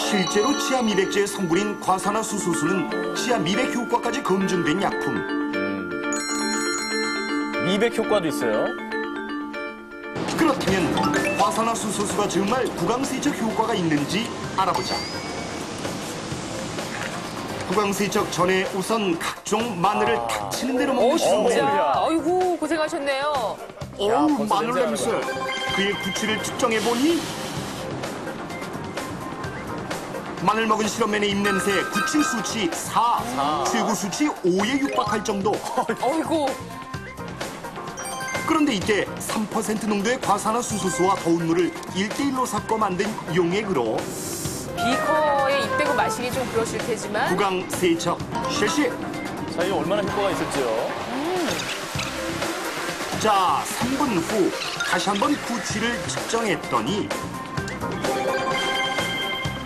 실제로 치아 미백제의 성분인 과산화수소수는 치아 미백 효과까지 검증된 약품. 미백 효과도 있어요. 그렇다면 과산화수소수가 정말 구강세척 효과가 있는지 알아보자. 구강세척 전에 우선 각종 마늘을 닥치는 대로 먹는 시선. 진짜. 아이고, 고생하셨네요. 어우, 마늘 냄새. 그의 구취를 측정해보니 마늘 먹은 실험맨의 입냄새 구취 수치 4, 최고 수치 5에 육박할 정도. 아이고. 그런데 이때 3% 농도의 과산화수소수와 더운 물을 1대1로 섞어 만든 용액으로 비커에 입대고 마시기 좀 그러실 테지만. 구강세척 실시. 자, 이게 얼마나 효과가 있을지요. 자, 3분 후 다시 한번 구취를 측정했더니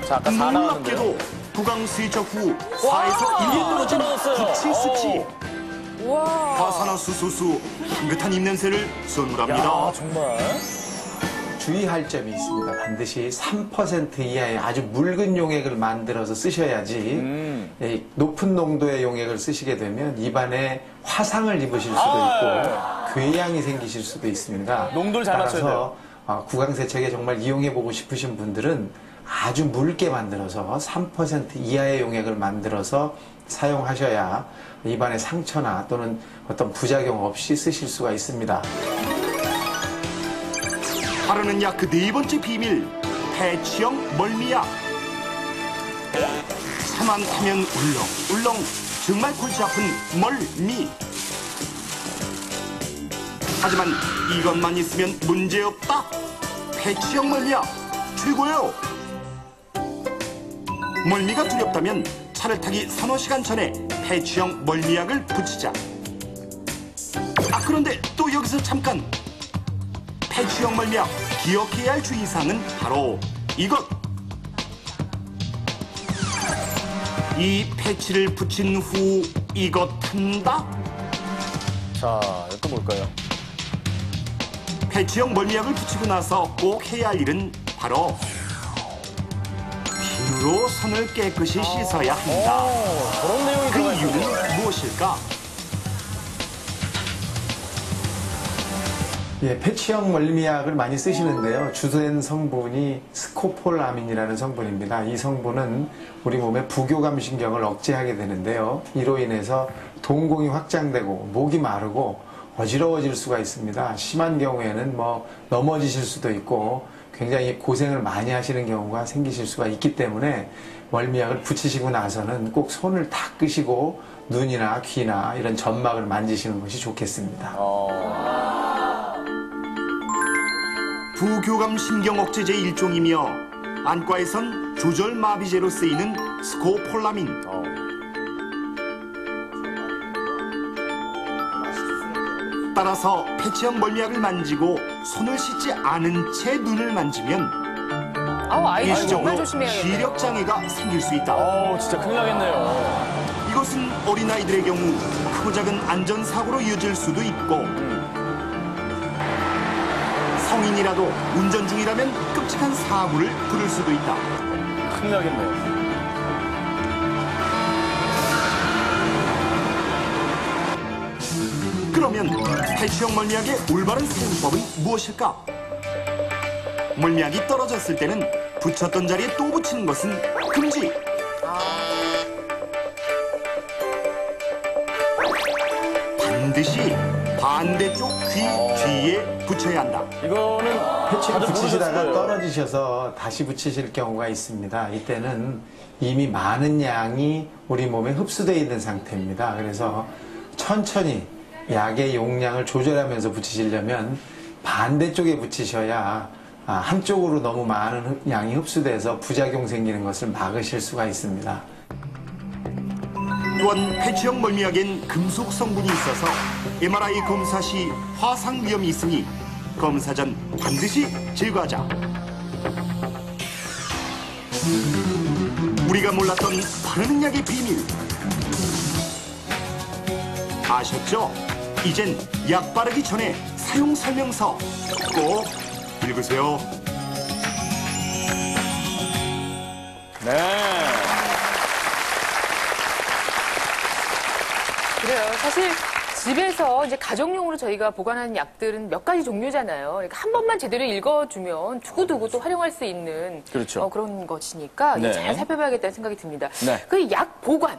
자, 아까 4 나왔는데요. 놀랍게도 구강세척 후 4에서 1이 떨어진 떨어졌어요. 구취 수치. 와. 과산화수소수 향긋한 입냄새를 선물합니다. 야, 정말. 주의할 점이 있습니다. 반드시 3% 이하의 아주 묽은 용액을 만들어서 쓰셔야지 높은 농도의 용액을 쓰시게 되면 입안에 화상을 입으실 수도 있고 궤양이 생기실 수도 있습니다. 농도를 잘 맞춰야 돼요. 따라서 구강세척에 정말 이용해보고 싶으신 분들은 아주 묽게 만들어서 3% 이하의 용액을 만들어서 사용하셔야 입안에 상처나 또는 어떤 부작용 없이 쓰실 수가 있습니다. 바르는 약 그 네 번째 비밀, 패치형 멀미약. 차만 타면 울렁울렁 정말 골치 아픈 멀미. 하지만 이것만 있으면 문제없다. 패치형 멀미약 최고예요. 멀미가 두렵다면 차를 타기 서너 시간 전에 패치형 멀미약을 붙이자. 그런데 또 여기서 잠깐. 패치형 멀미약 기억해야 할 주의사항은 바로 이것. 이 패치를 붙인 후 이것 한다? 자, 또 뭘까요? 패치형 멀미약을 붙이고 나서 꼭 해야 할 일은 바로 비누로 손을 깨끗이 씻어야 한다. 저런 내용이 그 들어가 있군요. 이유는 무엇일까? 예, 패치형 멀미약을 많이 쓰시는데요. 주된 성분이 스코폴라민이라는 성분입니다. 이 성분은 우리 몸의 부교감 신경을 억제하게 되는데요. 이로 인해서 동공이 확장되고 목이 마르고 어지러워질 수가 있습니다. 심한 경우에는 넘어지실 수도 있고 굉장히 고생을 많이 하시는 경우가 생기실 수가 있기 때문에 멀미약을 붙이시고 나서는 꼭 손을 닦으시고 눈이나 귀나 이런 점막을 만지시는 것이 좋겠습니다. 부교감 신경 억제제 일종이며 안과에선 조절 마비제로 쓰이는 스코폴라민. 따라서 패치형 멀미약을 만지고 손을 씻지 않은 채 눈을 만지면 아이고, 정말 일시적으로 조심해야겠네요. 시력 장애가 생길 수 있다. 진짜 큰일 나겠네요. 이것은 어린아이들의 경우 크고 작은 안전사고로 이어질 수도 있고 성인이라도 운전 중이라면 끔찍한 사고를 부를 수도 있다. 큰일 나겠네요. 그러면 패치형 멀미약의 올바른 사용법은 무엇일까? 멀미약이 떨어졌을 때는 붙였던 자리에 또 붙이는 것은 금지. 반드시 반대쪽 귀 뒤에 붙여야 한다. 이거는 패치를 다들 붙이시다가 모르셨을 거예요. 떨어지셔서 다시 붙이실 경우가 있습니다. 이때는 이미 많은 양이 우리 몸에 흡수되어 있는 상태입니다. 그래서 천천히 약의 용량을 조절하면서 붙이시려면 반대쪽에 붙이셔야 한쪽으로 너무 많은 양이 흡수돼서 부작용 생기는 것을 막으실 수가 있습니다. 또한 패치형 멀미약엔 금속 성분이 있어서 MRI 검사 시 화상 위험이 있으니 검사 전 반드시 제거하자. 우리가 몰랐던 바르는 약의 비밀 아셨죠? 이젠 약 바르기 전에 사용 설명서 꼭 읽으세요. 네, 사실 집에서 이제 가정용으로 저희가 보관하는 약들은 몇 가지 종류잖아요. 그러니까 한 번만 제대로 읽어주면 두고두고 또 활용할 수 있는 그렇죠. 그런 것이니까 네. 잘 살펴봐야겠다는 생각이 듭니다. 네. 그 약 보관.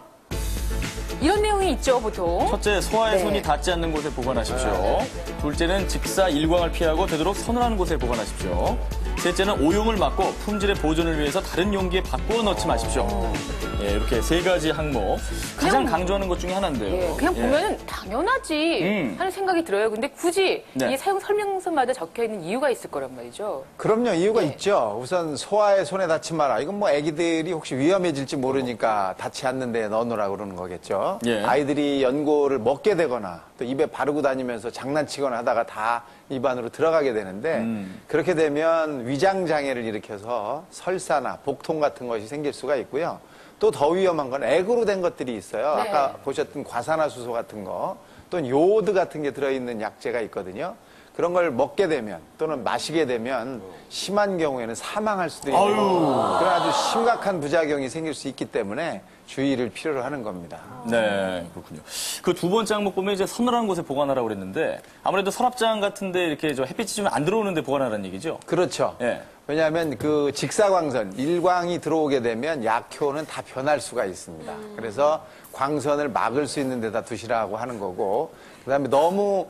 이런 내용이 있죠, 보통. 첫째, 소화의 네. 손이 닿지 않는 곳에 보관하십시오. 둘째는 직사 일광을 피하고 되도록 서늘한 곳에 보관하십시오. 셋째는 오용을 막고 품질의 보존을 위해서 다른 용기에 바꾸어 넣지 마십시오. 예, 이렇게 세 가지 항목. 가장 강조하는 것 중에 하나인데요. 예, 그냥 예. 보면은 당연하지 하는 생각이 들어요. 근데 굳이 네. 이 사용 설명서마다 적혀 있는 이유가 있을 거란 말이죠. 그럼요, 이유가 예. 있죠. 우선 소화에 손에 닿지 마라. 이건 뭐 아기들이 혹시 위험해질지 모르니까 닿지 않는 데에 넣어놓으라 그러는 거겠죠. 예. 아이들이 연고를 먹게 되거나 또 입에 바르고 다니면서 장난치거나 하다가 다 입안으로 들어가게 되는데 그렇게 되면 위장 장애를 일으켜서 설사나 복통 같은 것이 생길 수가 있고요. 또 더 위험한 건 액으로 된 것들이 있어요. 네. 아까 보셨던 과산화수소 같은 거, 또는 요오드 같은 게 들어있는 약재가 있거든요. 그런 걸 먹게 되면 또는 마시게 되면 심한 경우에는 사망할 수도 있는 그런 아주 심각한 부작용이 생길 수 있기 때문에 주의를 필요로 하는 겁니다. 네, 그렇군요. 그 두 번째 항목 보면 이제 서늘한 곳에 보관하라고 그랬는데 아무래도 서랍장 같은데 이렇게 저 햇빛이 좀 안 들어오는데 보관하라는 얘기죠. 그렇죠. 예. 왜냐하면 그 직사광선, 일광이 들어오게 되면 약효는 다 변할 수가 있습니다. 그래서 광선을 막을 수 있는 데다 두시라고 하는 거고, 그다음에 너무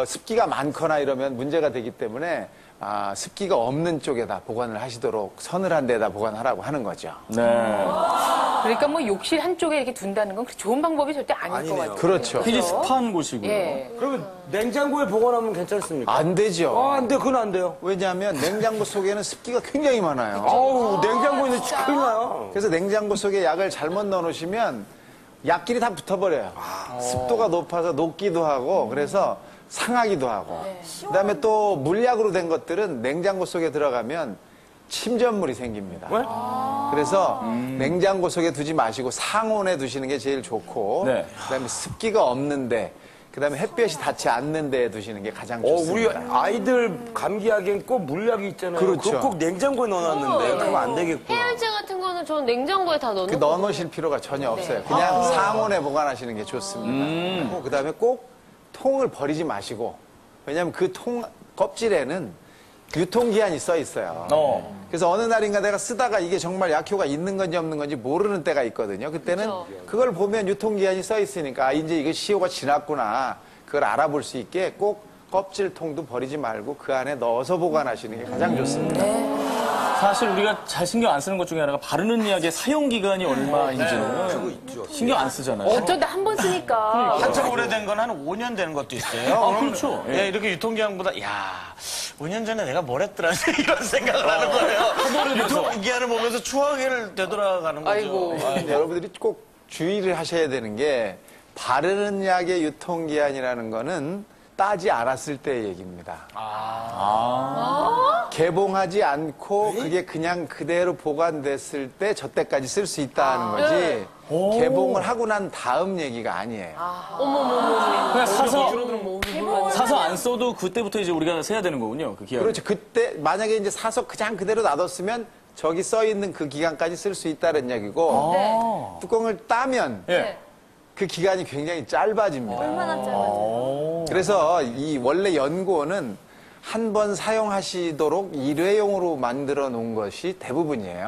습기가 많거나 이러면 문제가 되기 때문에 습기가 없는 쪽에다 보관을 하시도록 서늘한 데다 보관하라고 하는 거죠. 네. 그러니까 뭐 욕실 한쪽에 이렇게 둔다는 건 그렇게 좋은 방법이 절대 아닐 것 같아요. 그렇죠. 특히 습한 곳이고요. 예. 그러면 냉장고에 보관하면 괜찮습니까? 안 되죠. 안 돼, 그건 안 돼요. 왜냐하면 냉장고 속에는 습기가 굉장히 많아요. 아우, 냉장고에 있는 큰일 나요. 그래서 냉장고 속에 약을 잘못 넣어놓으시면 약끼리 다 붙어버려요. 습도가 높아서 녹기도 하고 그래서 상하기도 하고. 그다음에 또 물약으로 된 것들은 냉장고 속에 들어가면 침전물이 생깁니다. 그래서 냉장고 속에 두지 마시고 상온에 두시는 게 제일 좋고 네. 그다음에 습기가 없는데 그다음에 햇볕이 닿지 않는 데에 두시는 게 가장 우리 좋습니다. 아이들 감기약엔 꼭 물약이 있잖아요. 그렇죠. 그거 꼭 냉장고에 넣어놨는데 그러면 안 되겠구나. 해열제 같은 거는 저는 냉장고에 다 넣어놓고 넣어놓으실 필요가 전혀 없어요. 그냥 상온에 보관하시는 게 좋습니다. 그다음에 꼭 통을 버리지 마시고 왜냐하면 그 통 껍질에는 유통기한이 써 있어요. 그래서 어느 날인가 내가 쓰다가 이게 정말 약효가 있는 건지 없는 건지 모르는 때가 있거든요. 그때는 그렇죠. 그걸 보면 유통기한이 써 있으니까 이제 이거 시효가 지났구나 그걸 알아볼 수 있게 꼭 껍질 통도 버리지 말고 그 안에 넣어서 보관하시는 게 가장 좋습니다. 사실 우리가 잘 신경 안 쓰는 것 중에 하나가 바르는 약의 사용 기간이 얼마인지는 신경 안 쓰잖아요. 어쩌다 한 번 쓰니까. 한참 오래된 건 한 5년 되는 것도 있어요. 그렇죠. 예. 예, 이렇게 유통기한보다, 야, 5년 전에 내가 뭘 했더라, 이런 생각을 하는 거예요. 유통기한을 보면서 추억을 되돌아가는 거죠. 아이고. 여러분들이 꼭 주의를 하셔야 되는 게 바르는 약의 유통기한이라는 거는 따지 않았을 때의 얘기입니다. 개봉하지 않고 그게 그냥 그대로 보관됐을 때 저 때까지 쓸 수 있다는 거지 개봉을 하고 난 다음 얘기가 아니에요. 그냥 사서 안 써도 그때부터 이제 우리가 세야 되는 거군요. 그 기간. 그렇죠. 그때 만약에 이제 사서 그냥 그대로 놔뒀으면 저기 써 있는 그 기간까지 쓸 수 있다는 얘기고 뚜껑을 따면 예. 그 기간이 굉장히 짧아집니다. 얼마나 짧아져요? 그래서 이 원래 연고는 한 번 사용하시도록 일회용으로 만들어 놓은 것이 대부분이에요.